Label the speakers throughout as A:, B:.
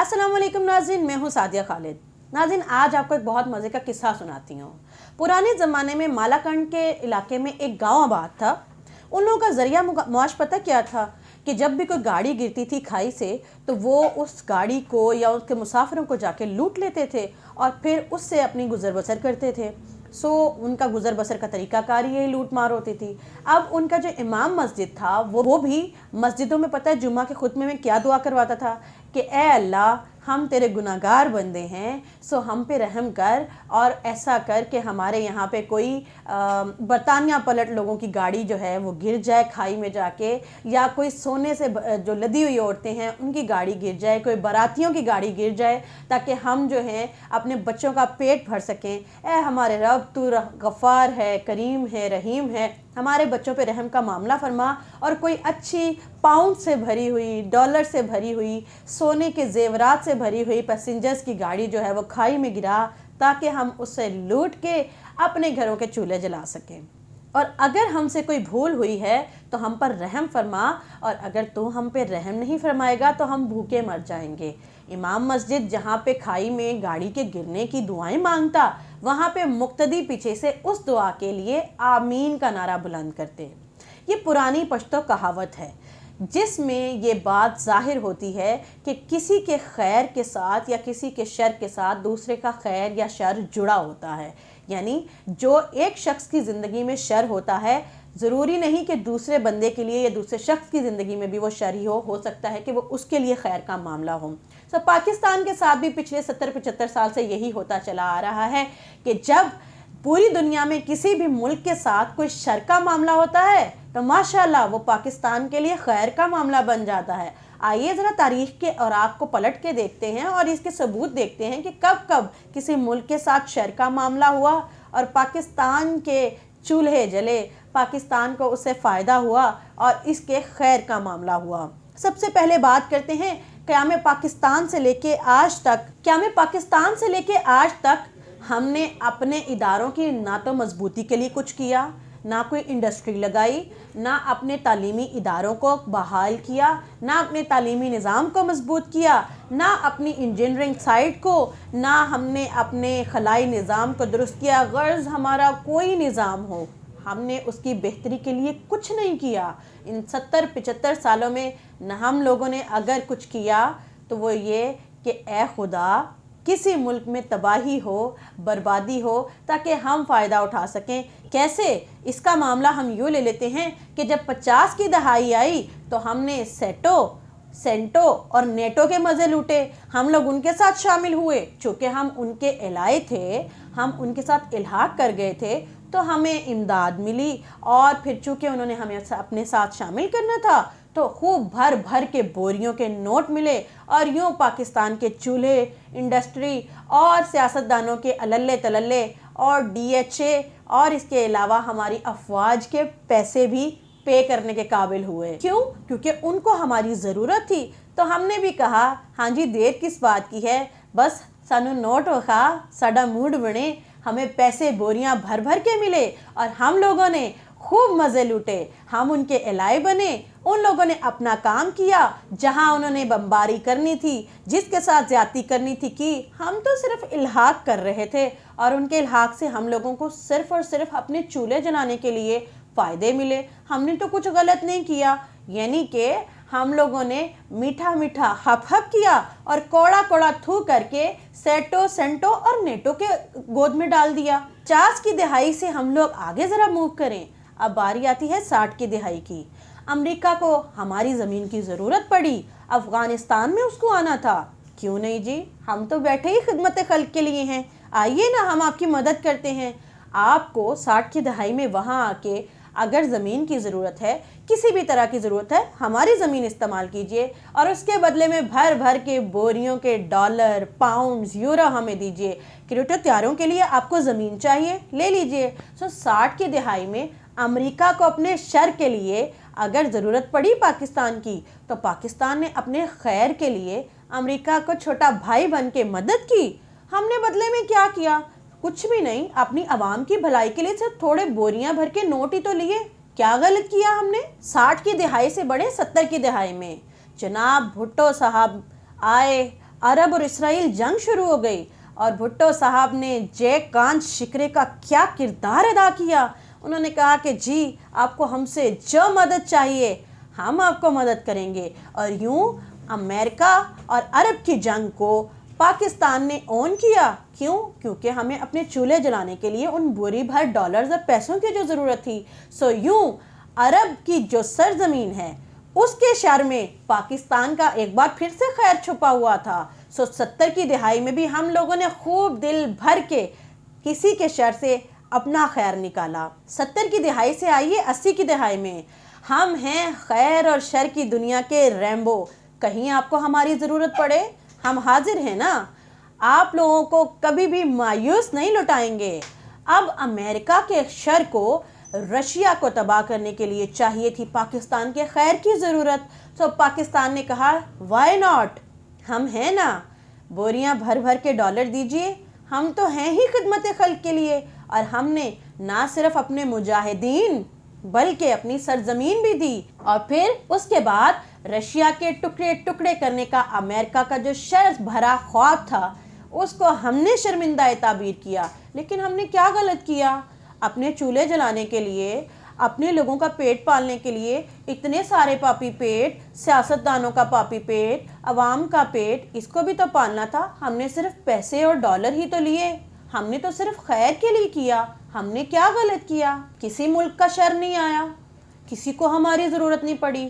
A: अस्सलाम वालेकुम नाज़रीन, मैं हूँ सादिया खालिद। नाज़रीन, आज आपको एक बहुत मज़े का किस्सा सुनाती हूँ। पुराने ज़माने में मालाकंड के इलाके में एक गांव आबाद था। उन लोगों का ज़रिया मुआश पता क्या था कि जब भी कोई गाड़ी गिरती थी खाई से तो वो उस गाड़ी को या उसके मुसाफिरों को जाके लूट लेते थे और फिर उससे अपनी गुजर बसर करते थे। उनका गुजर बसर का तरीक़ाकार यही लूट मार होती थी। अब उनका जो इमाम मस्जिद था वो भी मस्जिदों में पता है जुम्मा के खुतबे में क्या दुआ करवाता था कि ए अल्लाह, हम तेरे गुनाहगार बंदे हैं, सो हम पे रहम कर और ऐसा कर कि हमारे यहाँ पे कोई बरतानिया पलट लोगों की गाड़ी जो है वो गिर जाए खाई में जाके, या कोई सोने से जो लदी हुई औरतें हैं उनकी गाड़ी गिर जाए, कोई बारातियों की गाड़ी गिर जाए, ताकि हम जो हैं अपने बच्चों का पेट भर सकें। ए हमारे रब, तू गफ़ार है, करीम है, रहीम है, हमारे बच्चों पे रहम का मामला फरमा और कोई अच्छी पाउंड से भरी हुई, डॉलर से भरी हुई, सोने के जेवरात से भरी हुई पैसेंजर्स की गाड़ी जो है वो खाई में गिरा, ताकि हम उससे लूट के अपने घरों के चूल्हे जला सकें। और अगर हमसे कोई भूल हुई है तो हम पर रहम फरमा, और अगर तू हम पे रहम नहीं फरमाएगा तो हम भूखे मर जाएंगे। इमाम मस्जिद जहाँ पे खाई में गाड़ी के गिरने की दुआएं मांगता, वहाँ पे मुक्तदी पीछे से उस दुआ के लिए आमीन का नारा बुलंद करते। ये पुरानी पश्तो कहावत है जिसमें ये बात ज़ाहिर होती है कि किसी के खैर के साथ या किसी के शर के साथ दूसरे का खैर या शर जुड़ा होता है। यानी जो एक शख्स की ज़िंदगी में शर होता है, ज़रूरी नहीं कि दूसरे बंदे के लिए या दूसरे शख्स की ज़िंदगी में भी वो शर ही हो सकता है कि वो उसके लिए खैर का मामला हो। पाकिस्तान के साथ भी पिछले 70-75 साल से यही होता चला आ रहा है कि जब पूरी दुनिया में किसी भी मुल्क के साथ कोई शर का मामला होता है तो माशाल्लाह वो पाकिस्तान के लिए खैर का मामला बन जाता है। आइए ज़रा तारीख़ के औराक को पलट के देखते हैं और इसके सबूत देखते हैं कि कब कब किसी मुल्क के साथ शर का मामला हुआ और पाकिस्तान के चूल्हे जले, पाकिस्तान को उससे फ़ायदा हुआ और इसके खैर का मामला हुआ। सबसे पहले बात करते हैं क़याम पाकिस्तान से लेके आज तक हमने अपने इदारों की ना तो मजबूती के लिए कुछ किया, ना कोई इंडस्ट्री लगाई, ना अपने तालीमी इदारों को बहाल किया, ना अपने तालीमी निज़ाम को मजबूत किया, ना अपनी इंजीनियरिंग साइड को, ना हमने अपने खलाई निज़ाम को दुरुस्त किया। गर्ज़ हमारा कोई निज़ाम हो, हमने उसकी बेहतरी के लिए कुछ नहीं किया। इन 70-75 सालों में न हम लोगों ने अगर कुछ किया तो वो ये कि ए खुदा, किसी मुल्क में तबाही हो, बर्बादी हो, ताकि हम फ़ायदा उठा सकें। कैसे? इसका मामला हम यूँ ले लेते हैं कि जब 50 की दहाई आई तो हमने सेंटो और नेटो के मज़े लूटे। हम लोग उनके साथ शामिल हुए, चूँकि हम उनके एलाए थे, हम उनके साथ इल्हाक कर गए थे तो हमें इमदाद मिली, और फिर चूँकि उन्होंने हमें अपने साथ शामिल करना था तो खूब भर भर के बोरियों के नोट मिले, और यूँ पाकिस्तान के चूल्हे, इंडस्ट्री और सियासतदानों के अल्ले तलल्ले और DHA और इसके अलावा हमारी अफवाज के पैसे भी पे करने के काबिल हुए। क्यों? क्योंकि उनको हमारी ज़रूरत थी। तो हमने भी कहा, हाँ जी, देर किस बात की है, बस सानू नोट वखा, साडा मूड बने, हमें पैसे बोरियां भर भर के मिले और हम लोगों ने खूब मज़े लूटे। हम उनके एलाए बने, उन लोगों ने अपना काम किया। जहां उन्होंने बमबारी करनी थी, जिसके साथ ज़्यादती करनी थी की, हम तो सिर्फ इल्हाक कर रहे थे, और उनके इल्हाक से हम लोगों को सिर्फ और सिर्फ अपने चूल्हे जलाने के लिए फ़ायदे मिले। हमने तो कुछ गलत नहीं किया। यानी कि हम लोगों ने मीठा मीठा हप हप किया और कौड़ा कौड़ा थू करके सेंटो और नेटो के गोद में डाल दिया। 50 की दहाई से हम लोग आगे ज़रा मूव करें। अब बारी आती है 60 की दहाई की। अमेरिका को हमारी ज़मीन की ज़रूरत पड़ी, अफ़गानिस्तान में उसको आना था। क्यों नहीं जी, हम तो बैठे ही खिदमत खल्क़ के लिए हैं, आइए ना, हम आपकी मदद करते हैं। आपको 60 की दहाई में वहाँ आके अगर ज़मीन की ज़रूरत है, किसी भी तरह की ज़रूरत है, हमारी ज़मीन इस्तेमाल कीजिए और उसके बदले में भर भर के बोरियों के डॉलर, पाउंड्स, यूरो हमें दीजिए। क्योंकि त्योहारों के लिए आपको ज़मीन चाहिए, ले लीजिए। 60 की दहाई में अमेरिका को अपने शर के लिए अगर ज़रूरत पड़ी पाकिस्तान की, तो पाकिस्तान ने अपने खैर के लिए अमेरिका को छोटा भाई बन के मदद की। हमने बदले में क्या किया? कुछ भी नहीं, अपनी आवाम की भलाई के लिए सिर्फ थोड़े बोरियां भर के नोट ही तो लिए। क्या गलत किया हमने? 60 की दहाई से बड़े 70 की दहाई में जनाब भुट्टो साहब आए, अरब और इसराइल जंग शुरू हो गई और भुट्टो साहब ने जय कांत शिकरे का क्या किरदार अदा किया। उन्होंने कहा कि जी आपको हमसे जो मदद चाहिए हम आपको मदद करेंगे। और यूं अमेरिका और अरब की जंग को पाकिस्तान ने ऑन किया। क्यों? क्योंकि हमें अपने चूल्हे जलाने के लिए उन बोरी भर डॉलर्स और पैसों की जो ज़रूरत थी। सो यूं अरब की जो सरजमीन है उसके शर में पाकिस्तान का एक बार फिर से खैर छुपा हुआ था। सो 70 की दहाई में भी हम लोगों ने खूब दिल भर के किसी के शर से अपना खैर निकाला। 70 की दहाई से आइए 80 की दहाई में, हम हैं खैर और शर की दुनिया के रैम्बो। कहीं आपको हमारी ज़रूरत पड़े हम हाजिर हैं ना। आप लोगों को कभी भी मायूस नहीं लुटाएंगे। अब अमेरिका के शर को रशिया को तबाह करने के लिए चाहिए थी पाकिस्तान के खैर की ज़रूरत। तो पाकिस्तान ने कहा वाई नॉट, हम हैं ना, बोरियां भर भर के डॉलर दीजिए, हम तो हैं ही खिदमत खल्क के लिए। और हमने ना सिर्फ अपने मुजाहिदीन बल्कि अपनी सरजमीन भी दी। और फिर उसके बाद रशिया के टुकड़े टुकड़े करने का अमेरिका का जो शर्त भरा ख्वाब था उसको हमने शर्मिंदा ताबीर किया। लेकिन हमने क्या गलत किया? अपने चूल्हे जलाने के लिए, अपने लोगों का पेट पालने के लिए इतने सारे पापी पेट, सियासतदानों का पापी पेट, अवाम का पेट, इसको भी तो पालना था। हमने सिर्फ पैसे और डॉलर ही तो लिए, हमने तो सिर्फ खैर के लिए किया। हमने क्या गलत किया? किसी मुल्क का शर नहीं आया, किसी को हमारी ज़रूरत नहीं पड़ी।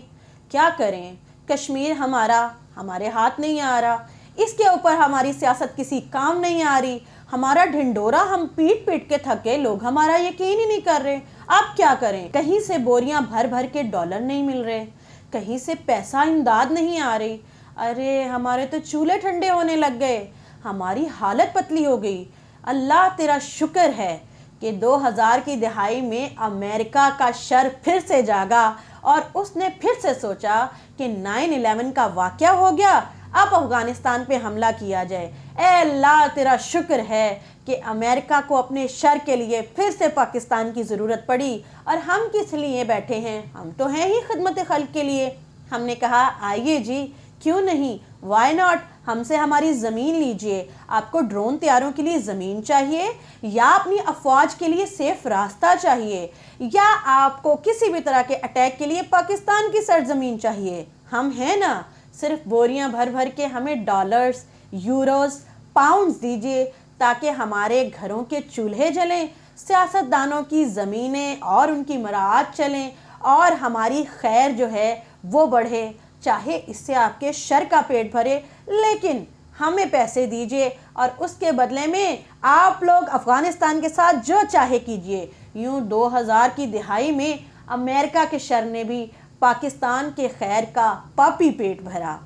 A: क्या करें? कश्मीर हमारे हाथ नहीं आ रहा, इसके ऊपर हमारी सियासत किसी काम नहीं आ रही, हमारा ढिंडोरा हम पीट पीट के थके, लोग हमारा यकीन ही नहीं कर रहे। अब क्या करें? कहीं से बोरियां भर भर के डॉलर नहीं मिल रहे, कहीं से पैसा इमदाद नहीं आ रही। अरे हमारे तो चूल्हे ठंडे होने लग गए, हमारी हालत पतली हो गई। अल्लाह तेरा शुक्र है कि 2000 की दहाई में अमेरिका का शर फिर से जागा और उसने फिर से सोचा कि 9/11 का वाक़या हो गया, अब अफ़गानिस्तान पे हमला किया जाए। ए अल्लाह तेरा शुक्र है कि अमेरिका को अपने शर के लिए फिर से पाकिस्तान की ज़रूरत पड़ी। और हम किस लिए बैठे हैं? हम तो हैं ही खिदमत खल्क के लिए। हमने कहा आइए जी, क्यों नहीं, वाई नॉट, हमसे हमारी ज़मीन लीजिए। आपको ड्रोन तैयारों के लिए ज़मीन चाहिए, या अपनी अफवाज के लिए सेफ रास्ता चाहिए, या आपको किसी भी तरह के अटैक के लिए पाकिस्तान की सरजमीन चाहिए? हम हैं ना। सिर्फ बोरियां भर भर के हमें डॉलर्स, यूरोस, पाउंड्स दीजिए ताकि हमारे घरों के चूल्हे जलें, सियासतदानों की ज़मीनें और उनकी मराहत चलें और हमारी खैर जो है वो बढ़े। चाहे इससे आपके शर का पेट भरे, लेकिन हमें पैसे दीजिए और उसके बदले में आप लोग अफ़गानिस्तान के साथ जो चाहे कीजिए। यूँ 2000 की दहाई में अमेरिका के शर ने भी पाकिस्तान के खैर का पापी पेट भरा।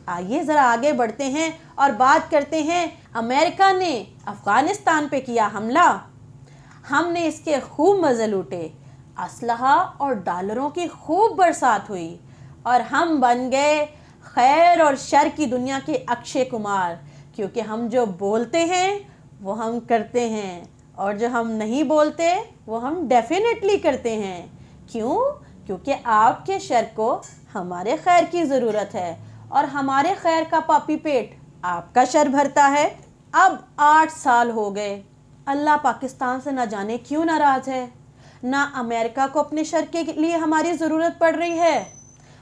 A: आइए ज़रा आगे बढ़ते हैं और बात करते हैं अमेरिका ने अफ़गानिस्तान पे किया हमला, हमने इसके खूब मज़े लूटे, असलहा और डॉलरों की खूब बरसात हुई और हम बन गए खैर और शर की दुनिया के अक्षय कुमार। क्योंकि हम जो बोलते हैं वो हम करते हैं और जो हम नहीं बोलते वो हम डेफिनेटली करते हैं। क्यों? क्योंकि आपके शर को हमारे खैर की ज़रूरत है और हमारे खैर का पापी पेट आपका शर भरता है। अब 8 साल हो गए, अल्लाह पाकिस्तान से ना जाने क्यों नाराज़ है। ना अमेरिका को अपने शर के लिए हमारी ज़रूरत पड़ रही है,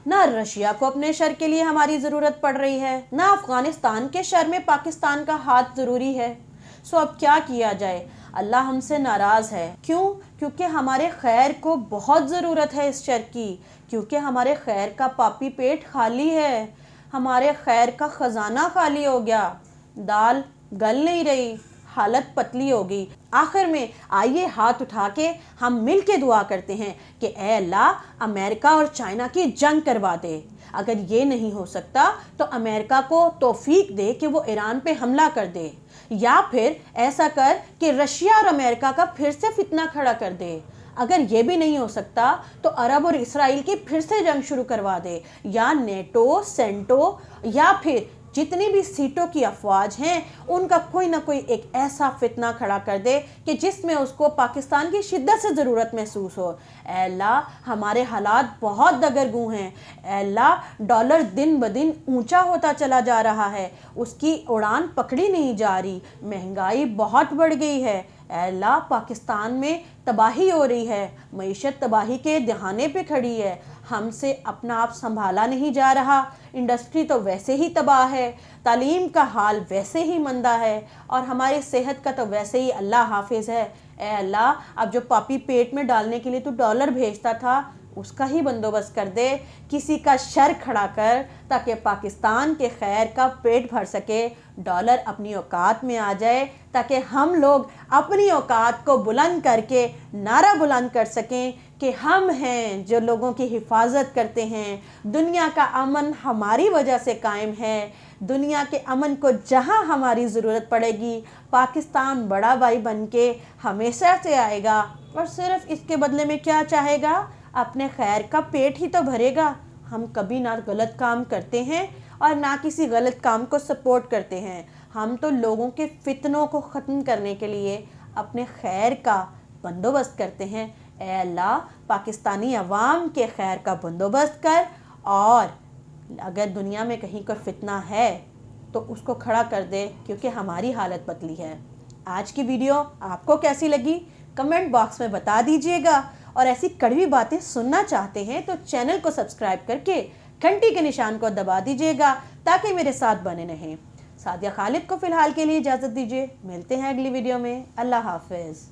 A: ना रशिया को अपने शर के लिए हमारी ज़रूरत पड़ रही है, ना अफ़गानिस्तान के शर में पाकिस्तान का हाथ ज़रूरी है। सो अब क्या किया जाए? अल्लाह हमसे नाराज़ है। क्यों? क्योंकि हमारे खैर को बहुत ज़रूरत है इस शर की, क्योंकि हमारे खैर का पापी पेट खाली है, हमारे खैर का ख़जाना खाली हो गया, दाल गल नहीं रही, हालत पतली हो गई। आखिर में आइए हाथ उठा के हम मिल के दुआ करते हैं कि ए अल्लाह अमेरिका और चाइना की जंग करवा दे। अगर ये नहीं हो सकता तो अमेरिका को तौफीक दे कि वो ईरान पे हमला कर दे, या फिर ऐसा कर कि रशिया और अमेरिका का फिर से फितना खड़ा कर दे। अगर ये भी नहीं हो सकता तो अरब और इसराइल की फिर से जंग शुरू करवा दे, या नेटो, सेंटो या फिर जितनी भी सीटों की अफवाज हैं उनका कोई ना कोई एक ऐसा फितना खड़ा कर दे कि जिसमें उसको पाकिस्तान की शिद्दत से ज़रूरत महसूस हो। ऐ अल्लाह हमारे हालात बहुत दगरगू हैं। ऐ अल्लाह डॉलर दिन ब दिन ऊंचा होता चला जा रहा है, उसकी उड़ान पकड़ी नहीं जा रही, महंगाई बहुत बढ़ गई है। ऐ अल्लाह पाकिस्तान में तबाही हो रही है, मईशत तबाही के दहाने पे खड़ी है, हमसे अपना आप संभाला नहीं जा रहा। इंडस्ट्री तो वैसे ही तबाह है, तालीम का हाल वैसे ही मंदा है और हमारी सेहत का तो वैसे ही अल्लाह हाफिज़ है। ऐ अल्लाह अब जो पापी पेट में डालने के लिए तू डॉलर भेजता था उसका ही बंदोबस्त कर दे, किसी का शर खड़ा कर ताकि पाकिस्तान के खैर का पेट भर सके, डॉलर अपनी औकात में आ जाए ताकि हम लोग अपनी औकात को बुलंद करके नारा बुलंद कर सकें कि हम हैं जो लोगों की हिफाजत करते हैं, दुनिया का अमन हमारी वजह से कायम है, दुनिया के अमन को जहां हमारी ज़रूरत पड़ेगी पाकिस्तान बड़ा भाई बन के हमेशा से आएगा और सिर्फ इसके बदले में क्या चाहेगा, अपने खैर का पेट ही तो भरेगा। हम कभी ना गलत काम करते हैं और ना किसी गलत काम को सपोर्ट करते हैं, हम तो लोगों के फितनों को ख़त्म करने के लिए अपने खैर का बंदोबस्त करते हैं। ऐ अल्लाह पाकिस्तानी अवाम के खैर का बंदोबस्त कर और अगर दुनिया में कहीं कोई फितना है तो उसको खड़ा कर दे, क्योंकि हमारी हालत पतली है। आज की वीडियो आपको कैसी लगी कमेंट बॉक्स में बता दीजिएगा और ऐसी कड़वी बातें सुनना चाहते हैं तो चैनल को सब्सक्राइब करके घंटी के निशान को दबा दीजिएगा ताकि मेरे साथ बने रहें। सादिया खालिद को फ़िलहाल के लिए इजाज़त दीजिए, मिलते हैं अगली वीडियो में। अल्लाह हाफ़िज़।